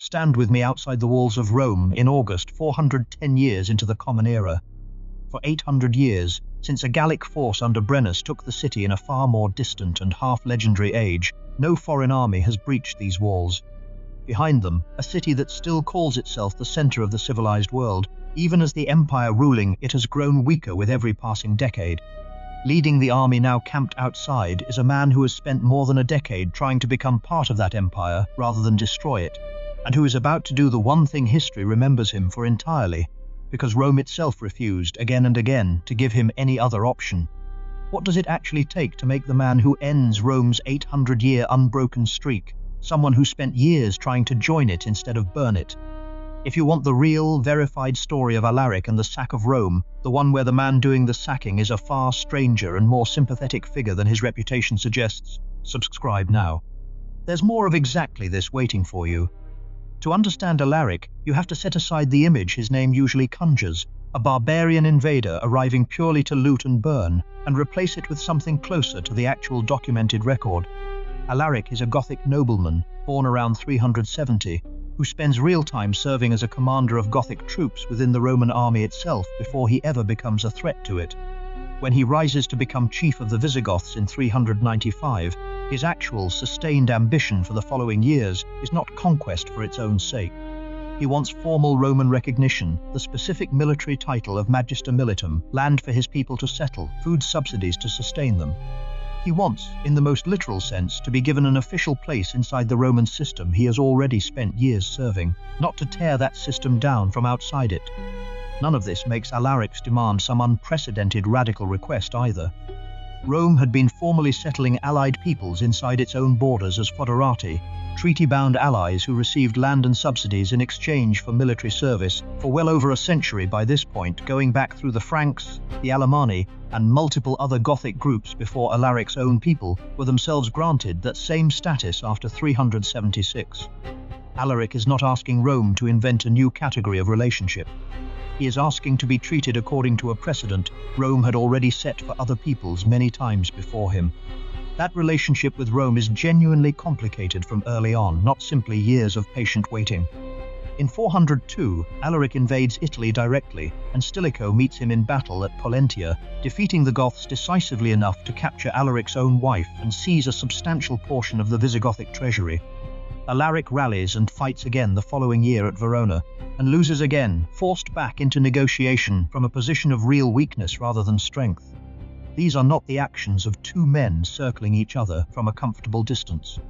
Stand with me outside the walls of Rome in August 410 years into the Common Era. For 800 years, since a Gallic force under Brennus took the city in a far more distant and half-legendary age, no foreign army has breached these walls. Behind them, a city that still calls itself the center of the civilized world, even as the empire ruling it has grown weaker with every passing decade. Leading the army now camped outside is a man who has spent more than a decade trying to become part of that empire rather than destroy it, and who is about to do the one thing history remembers him for entirely, because Rome itself refused again and again to give him any other option. What does it actually take to make the man who ends Rome's 800-year unbroken streak, someone who spent years trying to join it instead of burn it? If you want the real, verified story of Alaric and the sack of Rome, the one where the man doing the sacking is a far stranger and more sympathetic figure than his reputation suggests, subscribe now. There's more of exactly this waiting for you. To understand Alaric, you have to set aside the image his name usually conjures, a barbarian invader arriving purely to loot and burn, and replace it with something closer to the actual documented record. Alaric is a Gothic nobleman, born around 370, who spends real time serving as a commander of Gothic troops within the Roman army itself before he ever becomes a threat to it. When he rises to become chief of the Visigoths in 395, his actual sustained ambition for the following years is not conquest for its own sake. He wants formal Roman recognition, the specific military title of Magister Militum, land for his people to settle, food subsidies to sustain them. He wants, in the most literal sense, to be given an official place inside the Roman system he has already spent years serving, not to tear that system down from outside it. None of this makes Alaric's demand some unprecedented radical request either. Rome had been formally settling allied peoples inside its own borders as foederati, treaty-bound allies who received land and subsidies in exchange for military service for well over a century by this point, going back through the Franks, the Alemanni, and multiple other Gothic groups before Alaric's own people were themselves granted that same status after 376. Alaric is not asking Rome to invent a new category of relationship. He is asking to be treated according to a precedent Rome had already set for other peoples many times before him. That relationship with Rome is genuinely complicated from early on, not simply years of patient waiting. In 402, Alaric invades Italy directly, and Stilicho meets him in battle at Pollentia, defeating the Goths decisively enough to capture Alaric's own wife and seize a substantial portion of the Visigothic treasury. Alaric rallies and fights again the following year at Verona, and loses again, forced back into negotiation from a position of real weakness rather than strength. These are not the actions of two men circling each other from a comfortable distance.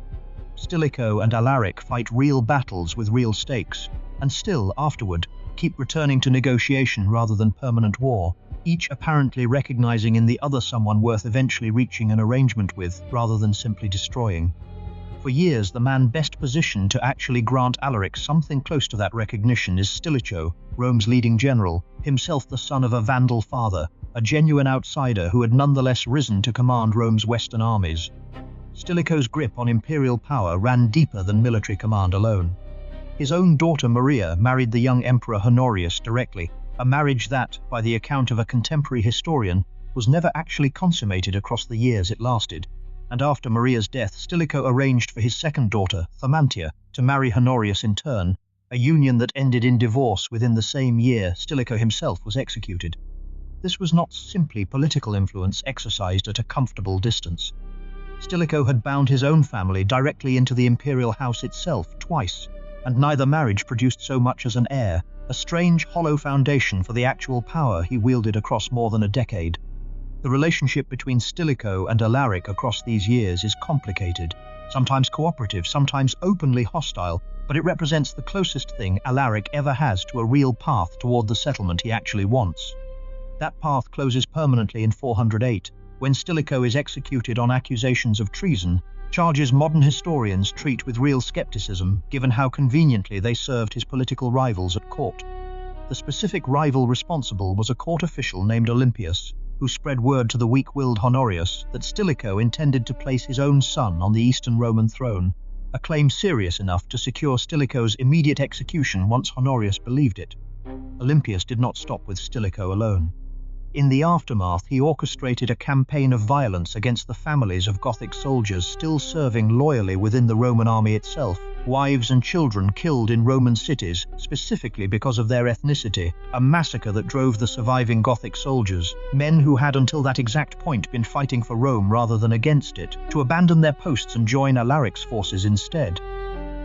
Stilicho and Alaric fight real battles with real stakes, and still, afterward, keep returning to negotiation rather than permanent war, each apparently recognizing in the other someone worth eventually reaching an arrangement with rather than simply destroying. For years, the man best positioned to actually grant Alaric something close to that recognition is Stilicho, Rome's leading general, himself the son of a Vandal father, a genuine outsider who had nonetheless risen to command Rome's western armies. Stilicho's grip on imperial power ran deeper than military command alone. His own daughter Maria married the young emperor Honorius directly, a marriage that, by the account of a contemporary historian, was never actually consummated across the years it lasted. And after Maria's death, Stilicho arranged for his second daughter, Thermantia, to marry Honorius in turn, a union that ended in divorce within the same year Stilicho himself was executed. This was not simply political influence exercised at a comfortable distance. Stilicho had bound his own family directly into the imperial house itself twice, and neither marriage produced so much as an heir, a strange, hollow foundation for the actual power he wielded across more than a decade. The relationship between Stilicho and Alaric across these years is complicated, sometimes cooperative, sometimes openly hostile, but it represents the closest thing Alaric ever has to a real path toward the settlement he actually wants. That path closes permanently in 408, when Stilicho is executed on accusations of treason, charges modern historians treat with real skepticism given how conveniently they served his political rivals at court. The specific rival responsible was a court official named Olympius, who spread word to the weak-willed Honorius that Stilicho intended to place his own son on the Eastern Roman throne, a claim serious enough to secure Stilicho's immediate execution once Honorius believed it. Olympius did not stop with Stilicho alone. In the aftermath, he orchestrated a campaign of violence against the families of Gothic soldiers still serving loyally within the Roman army itself, wives and children killed in Roman cities, specifically because of their ethnicity, a massacre that drove the surviving Gothic soldiers, men who had until that exact point been fighting for Rome rather than against it, to abandon their posts and join Alaric's forces instead.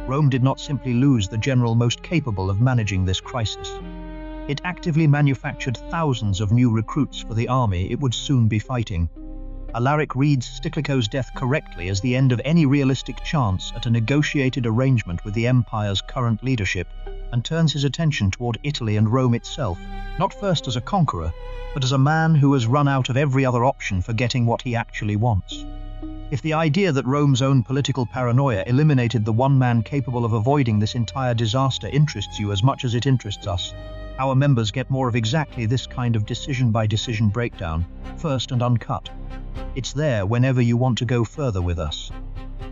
Rome did not simply lose the general most capable of managing this crisis. It actively manufactured thousands of new recruits for the army it would soon be fighting. Alaric reads Stilicho's death correctly as the end of any realistic chance at a negotiated arrangement with the empire's current leadership, and turns his attention toward Italy and Rome itself, not first as a conqueror, but as a man who has run out of every other option for getting what he actually wants. If the idea that Rome's own political paranoia eliminated the one man capable of avoiding this entire disaster interests you as much as it interests us, our members get more of exactly this kind of decision-by-decision breakdown, first and uncut. It's there whenever you want to go further with us.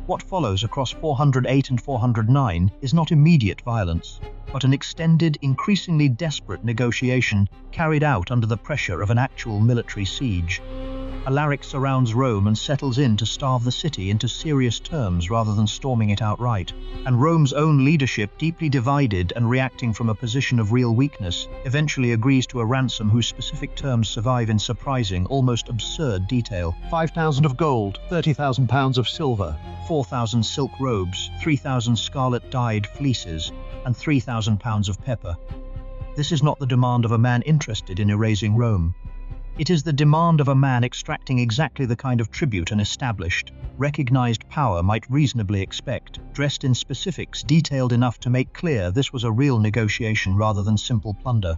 What follows across 408 and 409 is not immediate violence, but an extended, increasingly desperate negotiation carried out under the pressure of an actual military siege. Alaric surrounds Rome and settles in to starve the city into serious terms rather than storming it outright. And Rome's own leadership, deeply divided and reacting from a position of real weakness, eventually agrees to a ransom whose specific terms survive in surprising, almost absurd detail. 5,000 of gold, 30,000 pounds of silver, 4,000 silk robes, 3,000 scarlet-dyed fleeces, and 3,000 pounds of pepper. This is not the demand of a man interested in erasing Rome. It is the demand of a man extracting exactly the kind of tribute an established, recognized power might reasonably expect, dressed in specifics detailed enough to make clear this was a real negotiation rather than simple plunder.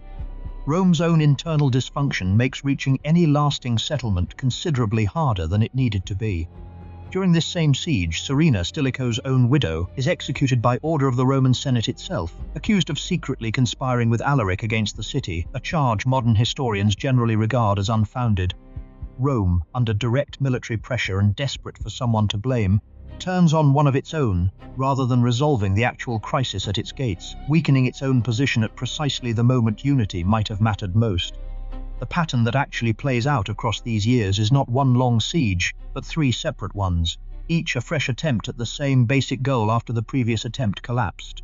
Rome's own internal dysfunction makes reaching any lasting settlement considerably harder than it needed to be. During this same siege, Serena, Stilicho's own widow, is executed by order of the Roman Senate itself, accused of secretly conspiring with Alaric against the city, a charge modern historians generally regard as unfounded. Rome, under direct military pressure and desperate for someone to blame, turns on one of its own, rather than resolving the actual crisis at its gates, weakening its own position at precisely the moment unity might have mattered most. The pattern that actually plays out across these years is not one long siege, but three separate ones, each a fresh attempt at the same basic goal after the previous attempt collapsed.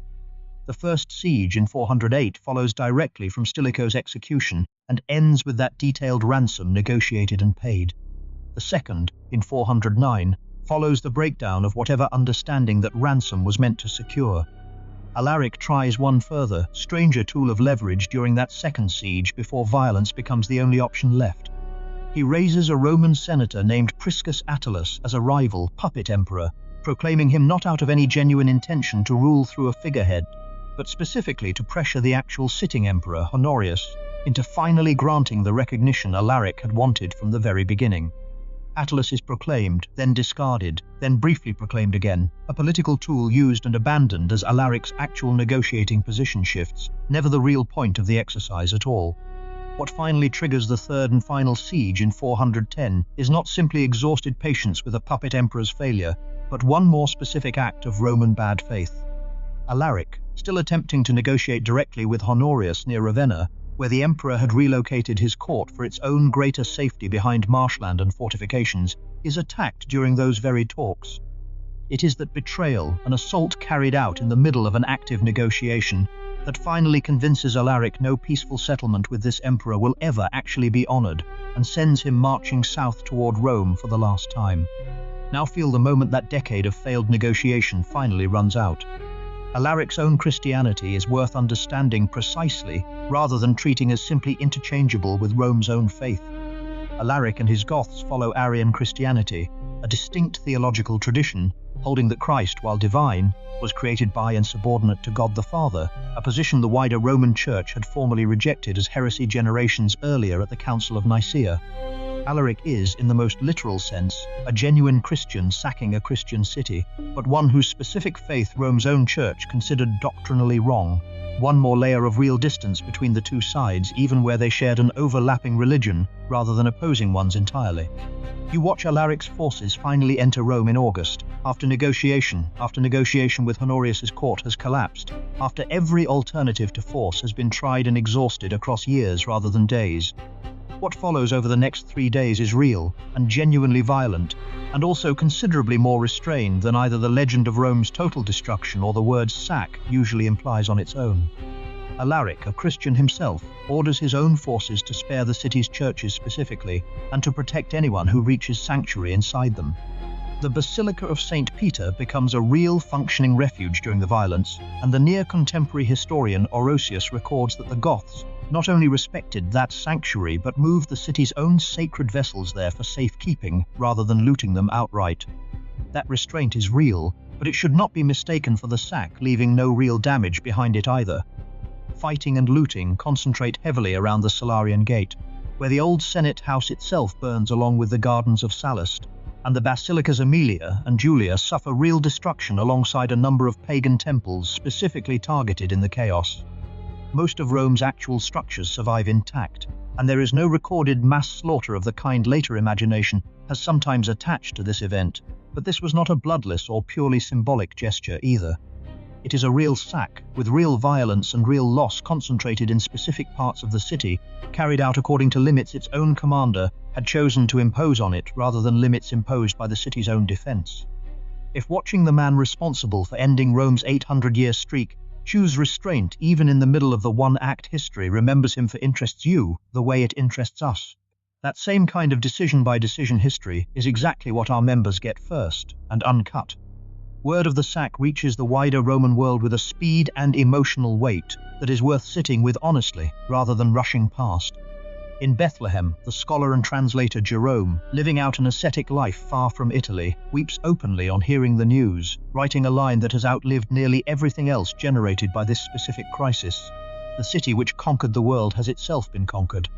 The first siege in 408 follows directly from Stilicho's execution and ends with that detailed ransom negotiated and paid. The second, in 409, follows the breakdown of whatever understanding that ransom was meant to secure. Alaric tries one further, stranger tool of leverage during that second siege before violence becomes the only option left. He raises a Roman senator named Priscus Attalus as a rival, puppet emperor, proclaiming him not out of any genuine intention to rule through a figurehead, but specifically to pressure the actual sitting emperor, Honorius, into finally granting the recognition Alaric had wanted from the very beginning. Attalus is proclaimed, then discarded, then briefly proclaimed again, a political tool used and abandoned as Alaric's actual negotiating position shifts, never the real point of the exercise at all. What finally triggers the third and final siege in 410 is not simply exhausted patience with a puppet emperor's failure, but one more specific act of Roman bad faith. Alaric, still attempting to negotiate directly with Honorius near Ravenna, where the emperor had relocated his court for its own greater safety behind marshland and fortifications, is attacked during those very talks. It is that betrayal, an assault carried out in the middle of an active negotiation, that finally convinces Alaric no peaceful settlement with this emperor will ever actually be honored, and sends him marching south toward Rome for the last time. Now feel the moment that decade of failed negotiation finally runs out. Alaric's own Christianity is worth understanding precisely, rather than treating as simply interchangeable with Rome's own faith. Alaric and his Goths follow Arian Christianity, a distinct theological tradition, holding that Christ, while divine, was created by and subordinate to God the Father, a position the wider Roman Church had formally rejected as heresy generations earlier at the Council of Nicaea. Alaric is, in the most literal sense, a genuine Christian sacking a Christian city, but one whose specific faith Rome's own church considered doctrinally wrong. One more layer of real distance between the two sides, even where they shared an overlapping religion, rather than opposing ones entirely. You watch Alaric's forces finally enter Rome in August, after negotiation with Honorius's court has collapsed, after every alternative to force has been tried and exhausted across years rather than days. What follows over the next 3 days is real and genuinely violent, and also considerably more restrained than either the legend of Rome's total destruction or the word sack usually implies on its own. Alaric, a Christian himself, orders his own forces to spare the city's churches specifically, and to protect anyone who reaches sanctuary inside them. The Basilica of St. Peter becomes a real functioning refuge during the violence, and the near-contemporary historian Honorius records that the Goths not only respected that sanctuary but moved the city's own sacred vessels there for safekeeping rather than looting them outright. That restraint is real, but it should not be mistaken for the sack, leaving no real damage behind it either. Fighting and looting concentrate heavily around the Salarian Gate, where the old Senate house itself burns along with the gardens of Sallust, and the basilicas Aemilia and Julia suffer real destruction alongside a number of pagan temples specifically targeted in the chaos. Most of Rome's actual structures survive intact, and there is no recorded mass slaughter of the kind later imagination has sometimes attached to this event, but this was not a bloodless or purely symbolic gesture either. It is a real sack, with real violence and real loss concentrated in specific parts of the city, carried out according to limits its own commander had chosen to impose on it rather than limits imposed by the city's own defense. If watching the man responsible for ending Rome's 800-year streak choose restraint even in the middle of the one-act history remembers him for interests you the way it interests us, that same kind of decision-by-decision history is exactly what our members get first, and uncut. Word of the sack reaches the wider Roman world with a speed and emotional weight that is worth sitting with honestly rather than rushing past. In Bethlehem, the scholar and translator Jerome, living out an ascetic life far from Italy, weeps openly on hearing the news, writing a line that has outlived nearly everything else generated by this specific crisis. The city which conquered the world has itself been conquered.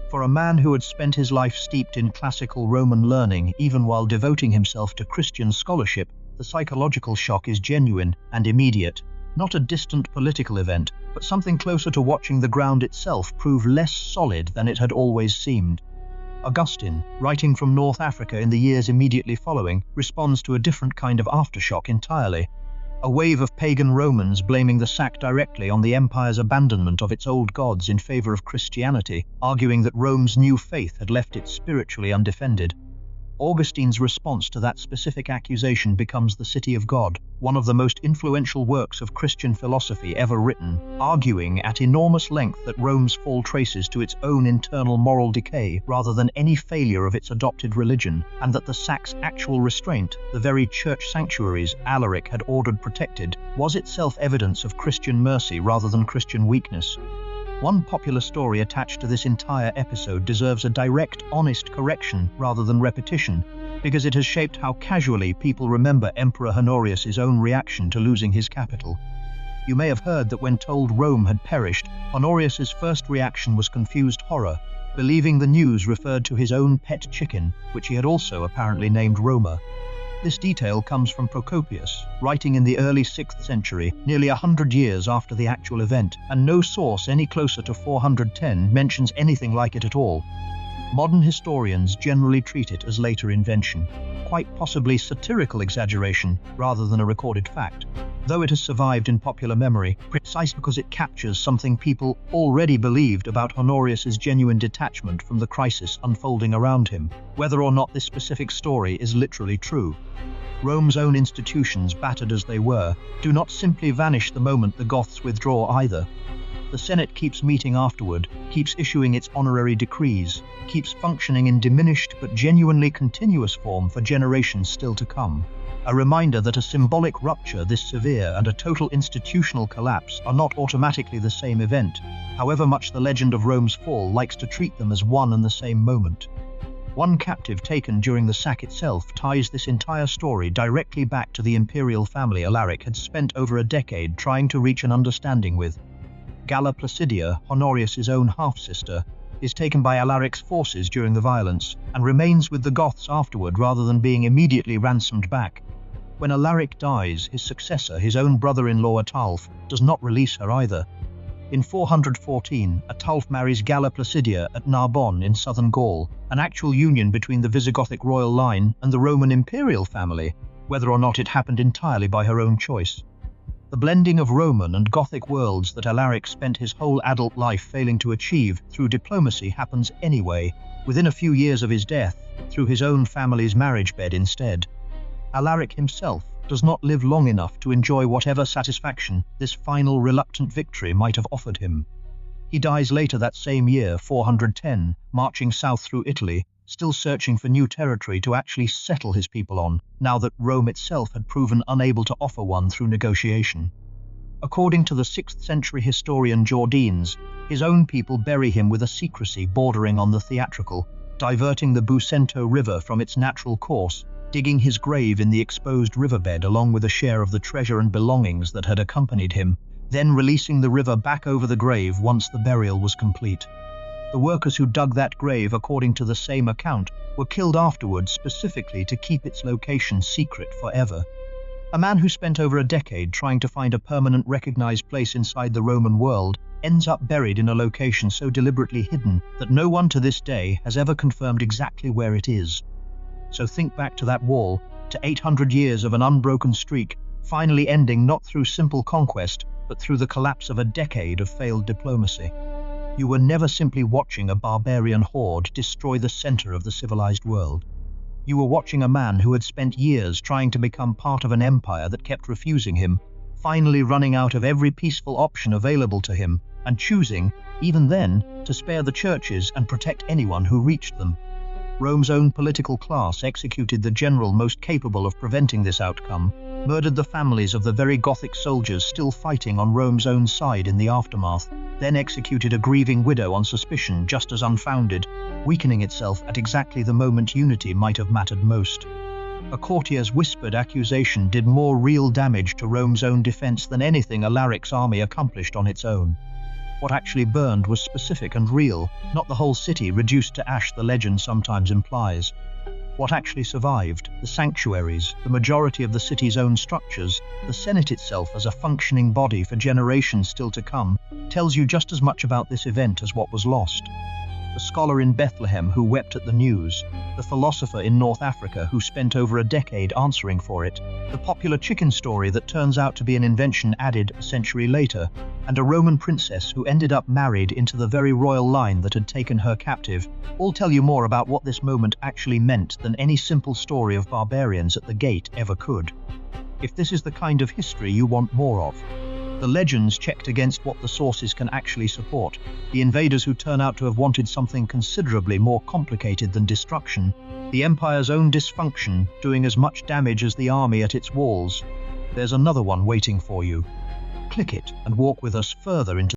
For a man who had spent his life steeped in classical Roman learning, even while devoting himself to Christian scholarship, the psychological shock is genuine and immediate. Not a distant political event, but something closer to watching the ground itself prove less solid than it had always seemed. Augustine, writing from North Africa in the years immediately following, responds to a different kind of aftershock entirely. A wave of pagan Romans blaming the sack directly on the empire's abandonment of its old gods in favor of Christianity, arguing that Rome's new faith had left it spiritually undefended. Augustine's response to that specific accusation becomes The City of God, one of the most influential works of Christian philosophy ever written, arguing at enormous length that Rome's fall traces to its own internal moral decay rather than any failure of its adopted religion, and that the sack's actual restraint, the very church sanctuaries Alaric had ordered protected, was itself evidence of Christian mercy rather than Christian weakness. One popular story attached to this entire episode deserves a direct, honest correction rather than repetition, because it has shaped how casually people remember Emperor Honorius' own reaction to losing his capital. You may have heard that when told Rome had perished, Honorius' first reaction was confused horror, believing the news referred to his own pet chicken, which he had also apparently named Roma. This detail comes from Procopius, writing in the early 6th century, nearly 100 years after the actual event, and no source any closer to 410 mentions anything like it at all. Modern historians generally treat it as later invention, quite possibly satirical exaggeration rather than a recorded fact, though it has survived in popular memory precisely because it captures something people already believed about Honorius' genuine detachment from the crisis unfolding around him, whether or not this specific story is literally true. Rome's own institutions, battered as they were, do not simply vanish the moment the Goths withdraw either. The Senate keeps meeting afterward, keeps issuing its honorary decrees, keeps functioning in diminished but genuinely continuous form for generations still to come. A reminder that a symbolic rupture this severe and a total institutional collapse are not automatically the same event, however much the legend of Rome's fall likes to treat them as one and the same moment. One captive taken during the sack itself ties this entire story directly back to the imperial family Alaric had spent over a decade trying to reach an understanding with. Galla Placidia, Honorius' own half-sister, is taken by Alaric's forces during the violence and remains with the Goths afterward rather than being immediately ransomed back. When Alaric dies, his successor, his own brother-in-law Ataulf, does not release her either. In 414, Ataulf marries Galla Placidia at Narbonne in southern Gaul, an actual union between the Visigothic royal line and the Roman imperial family, whether or not it happened entirely by her own choice. The blending of Roman and Gothic worlds that Alaric spent his whole adult life failing to achieve through diplomacy happens anyway, within a few years of his death, through his own family's marriage bed instead. Alaric himself does not live long enough to enjoy whatever satisfaction this final reluctant victory might have offered him. He dies later that same year, 410, marching south through Italy, still searching for new territory to actually settle his people on, now that Rome itself had proven unable to offer one through negotiation. According to the 6th century historian Jordanes, his own people bury him with a secrecy bordering on the theatrical, diverting the Busento River from its natural course, digging his grave in the exposed riverbed along with a share of the treasure and belongings that had accompanied him, then releasing the river back over the grave once the burial was complete. The workers who dug that grave, according to the same account, were killed afterwards specifically to keep its location secret forever. A man who spent over a decade trying to find a permanent recognized place inside the Roman world ends up buried in a location so deliberately hidden that no one to this day has ever confirmed exactly where it is. So think back to that wall, to 800 years of an unbroken streak, finally ending not through simple conquest, but through the collapse of a decade of failed diplomacy. You were never simply watching a barbarian horde destroy the center of the civilized world. You were watching a man who had spent years trying to become part of an empire that kept refusing him, finally running out of every peaceful option available to him, and choosing, even then, to spare the churches and protect anyone who reached them. Rome's own political class executed the general most capable of preventing this outcome, murdered the families of the very Gothic soldiers still fighting on Rome's own side in the aftermath, then executed a grieving widow on suspicion just as unfounded, weakening itself at exactly the moment unity might have mattered most. A courtier's whispered accusation did more real damage to Rome's own defense than anything Alaric's army accomplished on its own. What actually burned was specific and real, not the whole city reduced to ash the legend sometimes implies. What actually survived, the sanctuaries, the majority of the city's own structures, the Senate itself as a functioning body for generations still to come, tells you just as much about this event as what was lost. The scholar in Bethlehem who wept at the news, the philosopher in North Africa who spent over a decade answering for it, the popular chicken story that turns out to be an invention added a century later, and a Roman princess who ended up married into the very royal line that had taken her captive, all tell you more about what this moment actually meant than any simple story of barbarians at the gate ever could. If this is the kind of history you want more of, the legends checked against what the sources can actually support, the invaders who turn out to have wanted something considerably more complicated than destruction, the empire's own dysfunction doing as much damage as the army at its walls, there's another one waiting for you. Click it and walk with us further into